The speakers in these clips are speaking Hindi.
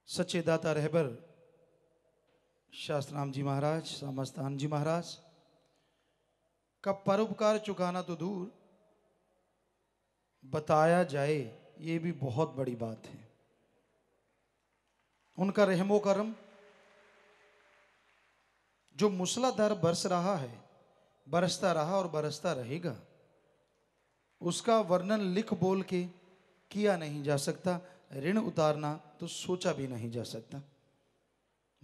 सच्चे दाता रहबर शास्त्राम जी महाराज, समस्तान जी महाराज का परोपकार चुकाना तो दूर, बताया जाए ये भी बहुत बड़ी बात है। उनका रहमो करम जो मूसलाधार बरस रहा है, बरसता रहा और बरसता रहेगा, उसका वर्णन लिख बोल के किया नहीं जा सकता। ऋण उतारना तो सोचा भी नहीं जा सकता।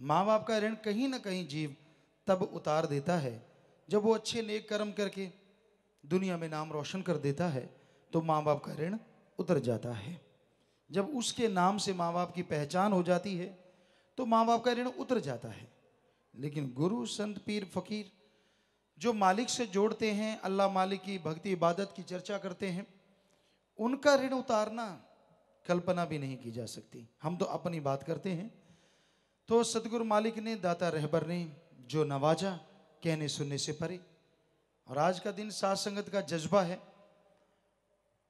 माँ बाप का ऋण कहीं ना कहीं जीव तब उतार देता है जब वो अच्छे नेक कर्म करके दुनिया में नाम रोशन कर देता है, तो माँ बाप का ऋण उतर जाता है। जब उसके नाम से माँ बाप की पहचान हो जाती है तो माँ बाप का ऋण उतर जाता है। लेकिन गुरु संत पीर फकीर जो मालिक से जोड़ते हैं, अल्लाह मालिक की भक्ति इबादत की चर्चा करते हैं, उनका ऋण उतारना कल्पना भी नहीं की जा सकती। हम तो अपनी बात करते हैं। तो सतगुरु मालिक ने, दाता रहबर ने जो नवाजा, कहने सुनने से परे। और आज का दिन साथ संगत का जज्बा है।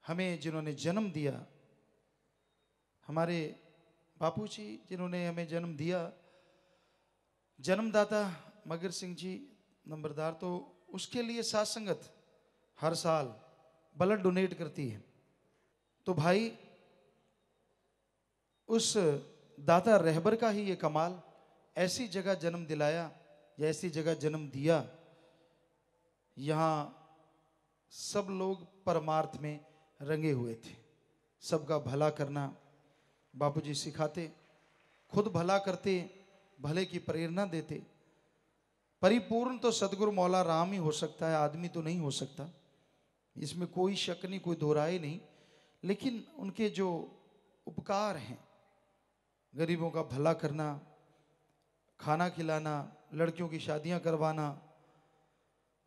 हमें जिन्होंने जन्म दिया, हमारे बापूजी जिन्होंने हमें जन्म दिया, जन्मदाता मगर सिंह जी नंबरदार, तो उसके लिए साथ संगत हर साल ब्लड डोनेट करती है। तो भाई, उस दाता रहबर का ही ये कमाल, ऐसी जगह जन्म दिलाया या ऐसी जगह जन्म दिया, यहाँ सब लोग परमार्थ में रंगे हुए थे। सबका भला करना बापूजी सिखाते, खुद भला करते, भले की प्रेरणा देते। परिपूर्ण तो सदगुरु मौला राम ही हो सकता है, आदमी तो नहीं हो सकता, इसमें कोई शक नहीं, कोई दोहराए नहीं। लेकिन उनके जो उपकार हैं, गरीबों का भला करना, खाना खिलाना, लड़कियों की शादियां करवाना,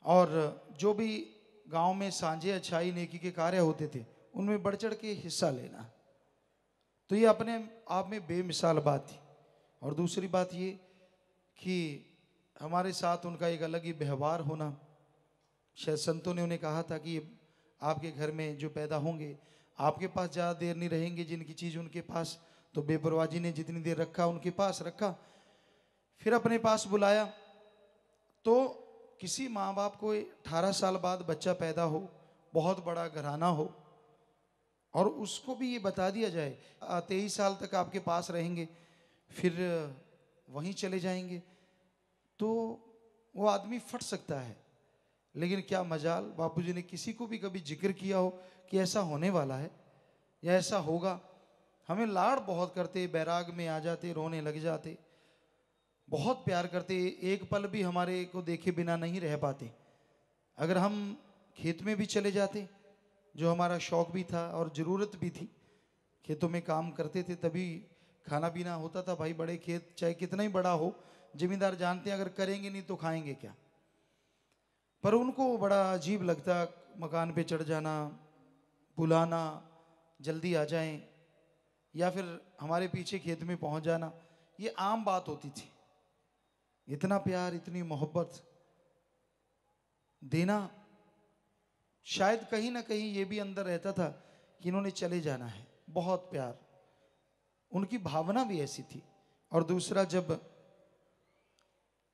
और जो भी गांव में सांझे अच्छाई नेकी के कार्य होते थे उनमें बढ़ चढ़ के हिस्सा लेना, तो ये अपने आप में बेमिसाल बात थी। और दूसरी बात ये कि हमारे साथ उनका एक अलग ही व्यवहार होना। शायद संतों ने उन्हें कहा था कि आपके घर में जो पैदा होंगे आपके पास ज़्यादा देर नहीं रहेंगे, जिनकी चीज़ उनके पास। तो बेपरवाजी ने जितनी देर रखा उनके पास रखा, फिर अपने पास बुलाया। तो किसी माँ बाप को 18 साल बाद बच्चा पैदा हो, बहुत बड़ा घराना हो, और उसको भी ये बता दिया जाए 23 साल तक आपके पास रहेंगे, फिर वहीं चले जाएंगे, तो वो आदमी फट सकता है। लेकिन क्या मजाल, बापूजी ने किसी को भी कभी जिक्र किया हो कि ऐसा होने वाला है या ऐसा होगा। हमें लाड़ बहुत करते, बैराग में आ जाते, रोने लग जाते, बहुत प्यार करते, एक पल भी हमारे को देखे बिना नहीं रह पाते। अगर हम खेत में भी चले जाते, जो हमारा शौक भी था और ज़रूरत भी थी, खेतों में काम करते थे तभी खाना पीना होता था। भाई, बड़े खेत चाहे कितना ही बड़ा हो, जिम्मेदार जानते हैं अगर करेंगे नहीं तो खाएंगे क्या। पर उनको बड़ा अजीब लगता, मकान पे चढ़ जाना, बुलाना, जल्दी आ जाएं, या फिर हमारे पीछे खेत में पहुंच जाना, ये आम बात होती थी। इतना प्यार, इतनी मोहब्बत देना, शायद कहीं ना कहीं ये भी अंदर रहता था कि इन्होंने चले जाना है। बहुत प्यार, उनकी भावना भी ऐसी थी। और दूसरा, जब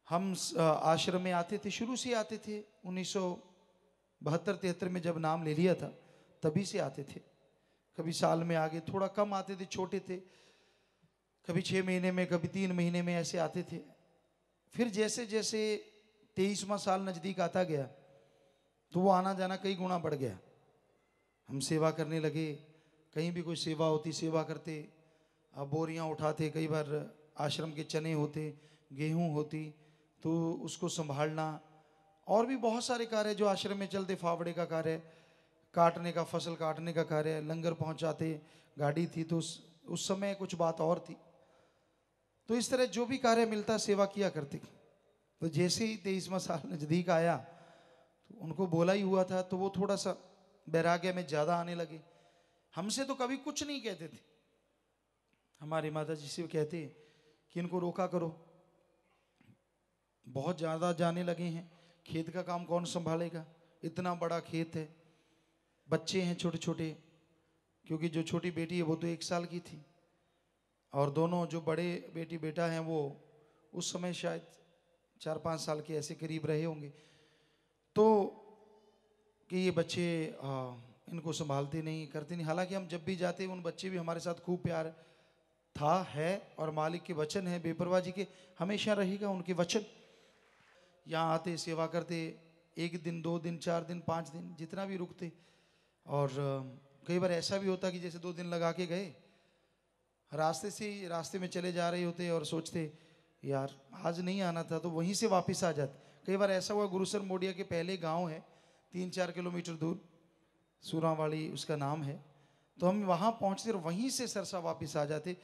हम आश्रम में आते थे, शुरू से आते थे, 1972-73 में जब नाम ले लिया था तभी से आते थे। कभी साल में आगे, थोड़ा कम आते थे, छोटे थे, कभी 6 महीने में, कभी 3 महीने में ऐसे आते थे। फिर जैसे जैसे 23वां साल नज़दीक आता गया तो वो आना जाना कई गुना बढ़ गया। हम सेवा करने लगे, कहीं भी कोई सेवा होती सेवा करते, बोरियां उठाते, कई बार आश्रम के चने होते, गेहूं होती तो उसको संभालना, और भी बहुत सारे कार्य जो आश्रम में चलते, फावड़े का कार्य, काटने का, फसल काटने का कार्य, लंगर पहुंचाते, गाड़ी थी तो उस समय कुछ बात और थी। तो इस तरह जो भी कार्य मिलता सेवा किया करते। तो जैसे ही 23वां साल नज़दीक आया तो उनको बोला ही हुआ था, तो वो थोड़ा सा वैराग्य में ज़्यादा आने लगे। हमसे तो कभी कुछ नहीं कहते थे, हमारी माता जी से कहते कि इनको रोका करो, बहुत ज़्यादा जाने लगे हैं, खेत का काम कौन संभालेगा, इतना बड़ा खेत है, बच्चे हैं छोटे छोटे, क्योंकि जो छोटी बेटी है वो तो 1 साल की थी, और दोनों जो बड़े बेटी बेटा हैं वो उस समय शायद 4-5 साल के ऐसे करीब रहे होंगे। तो कि ये बच्चे इनको संभालते नहीं करते नहीं, हालांकि हम जब भी जाते उन बच्चे भी हमारे साथ खूब प्यार था है, और मालिक के वचन है बेपरवाह जी के हमेशा रहेगा उनके वचन। यहाँ आते सेवा करते, 1 दिन 2 दिन 4 दिन 5 दिन जितना भी रुकते। और कई बार ऐसा भी होता कि जैसे 2 दिन लगा के गए, रास्ते में चले जा रहे होते और सोचते यार आज नहीं आना था, तो वहीं से वापस आ जाते। कई बार ऐसा हुआ, गुरुसर मोडिया के पहले गांव है 3-4 किलोमीटर दूर, सूरावाड़ी उसका नाम है, तो हम वहाँ पहुँचते और वहीं से सरसा वापस आ जाते।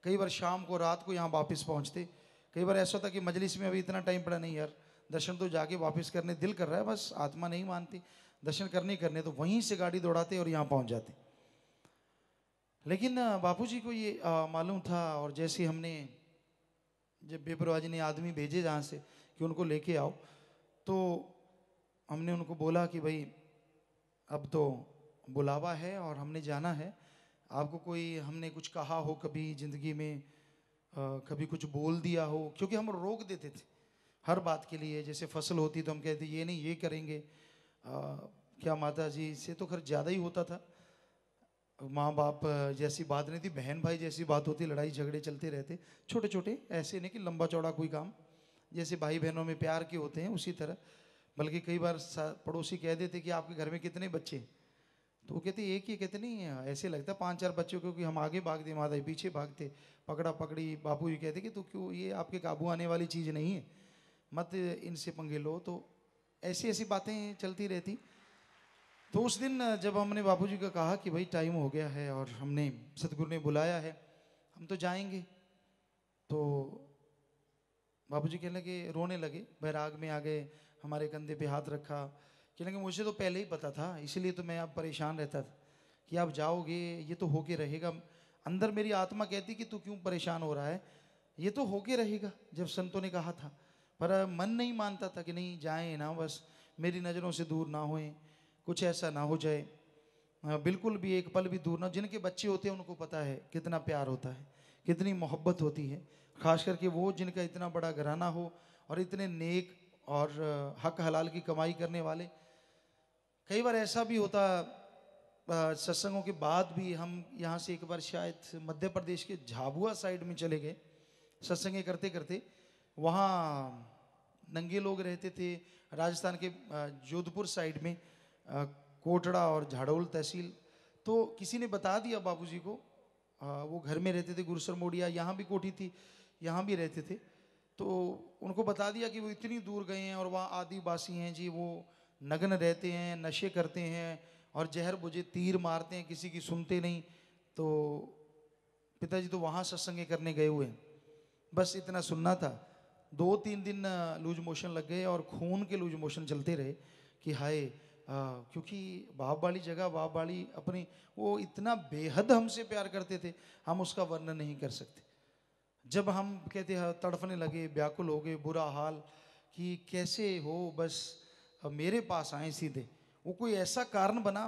कई बार शाम को रात को यहाँ वापस पहुँचते। कई बार ऐसा होता कि मजलिस में अभी इतना टाइम पड़ा नहीं यार, दर्शन तो जाके वापस करने दिल कर रहा है, बस आत्मा नहीं मानती, दर्शन करने, तो वहीं से गाड़ी दौड़ाते और यहाँ पहुँच जाते। लेकिन बापूजी को ये मालूम था, और जैसे हमने जब बेपरवाह जी ने आदमी भेजे जहाँ से कि उनको लेके आओ, तो हमने उनको बोला कि भाई अब तो बुलावा है और हमने जाना है, आपको कोई हमने कुछ कहा हो कभी ज़िंदगी में, कभी कुछ बोल दिया हो, क्योंकि हम रोक देते थे हर बात के लिए। जैसे फसल होती तो हम कहते ये नहीं ये करेंगे, क्या माता जी से तो खैर ज़्यादा ही होता था, माँ बाप जैसी बात नहीं थी, बहन भाई जैसी बात होती, लड़ाई झगड़े चलते रहते, छोटे छोटे, ऐसे नहीं कि लंबा चौड़ा कोई काम, जैसे भाई बहनों में प्यार के होते हैं उसी तरह। बल्कि कई बार पड़ोसी कह देते कि आपके घर में कितने बच्चे, तो वो कहते एक ही, कहते नहीं ऐसे लगता 5-4 बच्चों, क्योंकि हम आगे भागते माता जी पीछे भागते, पकड़ा पकड़ी। बापू जी कहते कि तो क्यों, ये आपके काबू आने वाली चीज़ नहीं है, मत इनसे पंगे लो। तो ऐसी ऐसी बातें चलती रहती। तो उस दिन जब हमने बापूजी को कहा कि भाई टाइम हो गया है और हमने सतगुरु ने बुलाया है, हम तो जाएंगे, तो बापूजी कहने लगे, रोने लगे, बैराग में आ गए, हमारे कंधे पे हाथ रखा, कहने लगे मुझे तो पहले ही पता था, इसलिए तो मैं अब परेशान रहता था कि आप जाओगे, ये तो होके रहेगा। अंदर मेरी आत्मा कहती कि तू क्यों परेशान हो रहा है, ये तो होके रहेगा, जब संतों ने कहा था। पर मन नहीं मानता था कि नहीं जाएं ना, बस मेरी नज़रों से दूर ना होएं, कुछ ऐसा ना हो जाए, बिल्कुल भी एक पल भी दूर ना। जिनके बच्चे होते हैं उनको पता है कितना प्यार होता है, कितनी मोहब्बत होती है, खास करके वो जिनका इतना बड़ा घराना हो और इतने नेक और हक हलाल की कमाई करने वाले। कई बार ऐसा भी होता, सत्संगों के बाद भी हम यहाँ से एक बार शायद मध्य प्रदेश के झाबुआ साइड में चले गए सत्संगे करते करते। वहाँ नंगे लोग रहते थे, राजस्थान के जोधपुर साइड में, कोटड़ा और झाड़ोल तहसील। तो किसी ने बता दिया बाबूजी को, वो घर में रहते थे गुरुसर मोडिया, यहाँ भी कोठी थी, यहाँ भी रहते थे। तो उनको बता दिया कि वो इतनी दूर गए हैं और वहाँ आदिवासी हैं जी, वो नग्न रहते हैं, नशे करते हैं और जहर बुझे तीर मारते हैं, किसी की सुनते नहीं। तो पिताजी तो वहाँ सत्संग करने गए हुए हैं, बस इतना सुनना था। 2-3 दिन लूज मोशन लग गए और खून के लूज मोशन चलते रहे कि हाय, क्योंकि बाप वाली जगह, बाप वाली अपनी, वो इतना बेहद हमसे प्यार करते थे, हम उसका वर्णन नहीं कर सकते। जब हम कहते हैं तड़फने लगे, व्याकुल हो गए, बुरा हाल कि कैसे हो, बस मेरे पास आए सीधे। वो कोई ऐसा कारण बना,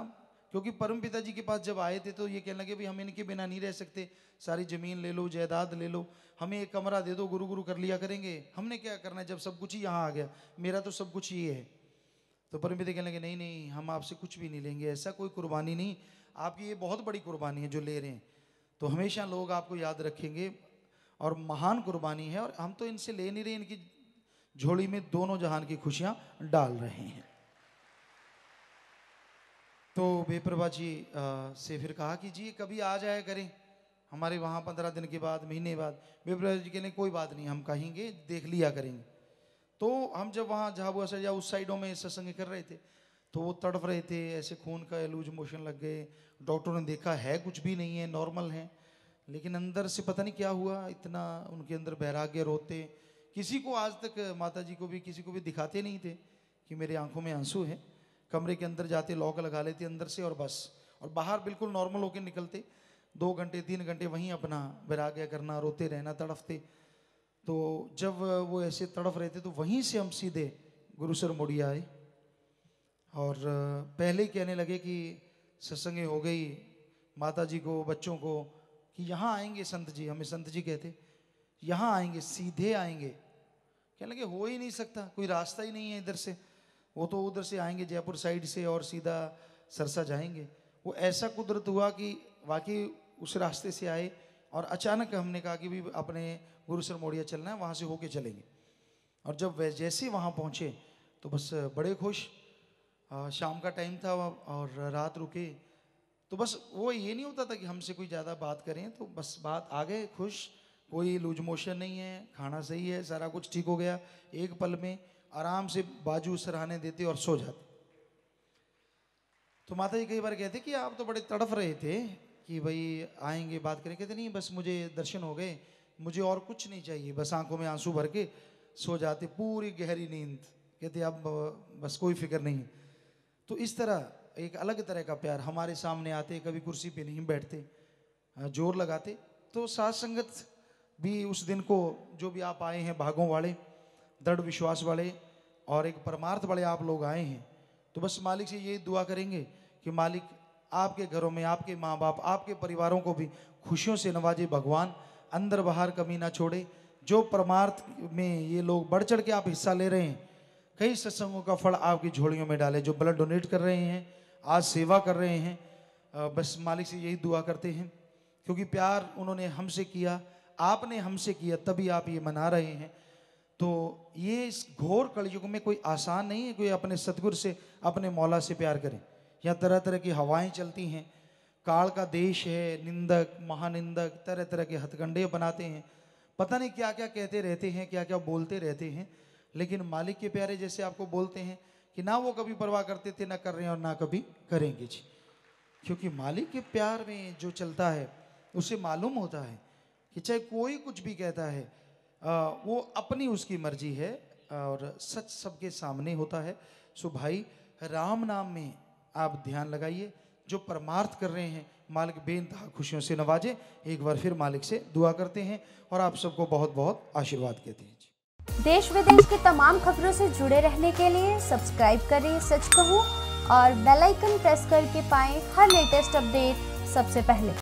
क्योंकि परम पिताजी के पास जब आए थे तो ये कहने लगे भाई हम इनके बिना नहीं रह सकते, सारी ज़मीन ले लो, जायदाद ले लो, हमें एक कमरा दे दो, गुरु गुरु कर लिया करेंगे, हमने क्या करना है जब सब कुछ ही यहाँ आ गया, मेरा तो सब कुछ ये है। तो परम पिता कहने लगे नहीं नहीं, हम आपसे कुछ भी नहीं लेंगे, ऐसा कोई कुर्बानी नहीं, आपकी ये बहुत बड़ी कुर्बानी है जो ले रहे हैं, तो हमेशा लोग आपको याद रखेंगे और महान कुर्बानी है, और हम तो इनसे ले नहीं रहे, इनकी झोली में दोनों जहान की खुशियां डाल रहे हैं। तो बेपरवाह जी से फिर कहा कि जी कभी आ जाया करें हमारे वहाँ 15 दिन के बाद, महीने बाद। बेपरवाह जी कहने कोई बात नहीं, हम कहेंगे, देख लिया करेंगे। तो हम जब वहाँ झाबुआ से या उस साइडों में सत्संग कर रहे थे, तो वो तड़फ रहे थे, ऐसे खून का लूज मोशन लग गए। डॉक्टरों ने देखा है कुछ भी नहीं है, नॉर्मल है, लेकिन अंदर से पता नहीं क्या हुआ, इतना उनके अंदर बैराग्य, रोते। किसी को आज तक, माता जी को भी, किसी को भी दिखाते नहीं थे कि मेरे आंखों में आंसू है। कमरे के अंदर जाते लॉक लगा लेते अंदर से और बस, और बाहर बिल्कुल नॉर्मल होकर निकलते। 2 घंटे 3 घंटे वहीं अपना बैराग्य करना, रोते रहना, तड़फते। तो जब वो ऐसे तड़फ रहे थे तो वहीं से हम सीधे गुरुसर मोडिया आए और पहले ही कहने लगे कि सत्संग हो गई, माता जी को, बच्चों को, कि यहाँ आएंगे संत जी, हमें संत जी कहते, यहाँ आएंगे, सीधे आएंगे। कहने लगे हो ही नहीं सकता, कोई रास्ता ही नहीं है इधर से, वो तो उधर से आएंगे जयपुर साइड से और सीधा सरसा जाएंगे। वो ऐसा कुदरत हुआ कि वाकई उस रास्ते से आए और अचानक हमने कहा कि भी अपने गुरुसर मोड़िया चलना है, वहाँ से होके चलेंगे। और जब वे जैसे वहाँ पहुँचे तो बस बड़े खुश, शाम का टाइम था और रात रुके, तो बस वो ये नहीं होता था कि हमसे कोई ज़्यादा बात करें, तो बस बात आ गए खुश, कोई लूज मोशन नहीं है, खाना सही है, सारा कुछ ठीक हो गया, एक पल में आराम से बाजू सराहने देते और सो जाते। तो माता जी कई बार कहते कि आप तो बड़े तड़फ रहे थे कि भाई आएंगे बात करें, कहते नहीं बस मुझे दर्शन हो गए, मुझे और कुछ नहीं चाहिए, बस आंखों में आंसू भर के सो जाते, पूरी गहरी नींद, कहते अब बस कोई फिक्र नहीं। तो इस तरह एक अलग तरह का प्यार, हमारे सामने आते, कभी कुर्सी पे नहीं बैठते, जोर लगाते। तो साथ संगत भी उस दिन को, जो भी आप आए हैं भागों वाले, दृढ़ विश्वास वाले और एक परमार्थ वाले आप लोग आए हैं, तो बस मालिक से ये दुआ करेंगे कि मालिक आपके घरों में आपके माँ बाप, आपके परिवारों को भी खुशियों से नवाजे भगवान, अंदर बाहर कमी ना छोड़े। जो परमार्थ में ये लोग बढ़ चढ़ के आप हिस्सा ले रहे हैं, कई सत्संगों का फल आपकी झोलियों में डाले, जो ब्लड डोनेट कर रहे हैं, आज सेवा कर रहे हैं, बस मालिक से यही दुआ करते हैं, क्योंकि प्यार उन्होंने हमसे किया, आपने हमसे किया, तभी आप ये मना रहे हैं। तो ये इस घोर कलयुग में कोई आसान नहीं है कोई अपने सतगुरु से, अपने मौला से प्यार करे। यहाँ तरह तरह की हवाएं चलती हैं, काल का देश है, निंदक महानिंदक तरह तरह के हथकंडे बनाते हैं, पता नहीं क्या क्या कहते रहते हैं, क्या क्या बोलते रहते हैं, लेकिन मालिक के प्यारे जैसे आपको बोलते हैं कि ना वो कभी परवाह करते थे, ना कर रहे हैं और ना कभी करेंगे जी। क्योंकि मालिक के प्यार में जो चलता है उसे मालूम होता है कि चाहे कोई कुछ भी कहता है, वो अपनी उसकी मर्जी है और सच सबके सामने होता है। सो भाई राम नाम में आप ध्यान लगाइए, जो परमार्थ कर रहे हैं मालिक बेइंतहा खुशियों से नवाजे। एक बार फिर मालिक से दुआ करते हैं और आप सबको बहुत बहुत आशीर्वाद कहते हैं जी। देश विदेश की तमाम खबरों से जुड़े रहने के लिए सब्सक्राइब करें सच कहूं और बेल आइकन प्रेस करके पाएं हर लेटेस्ट अपडेट सबसे पहले।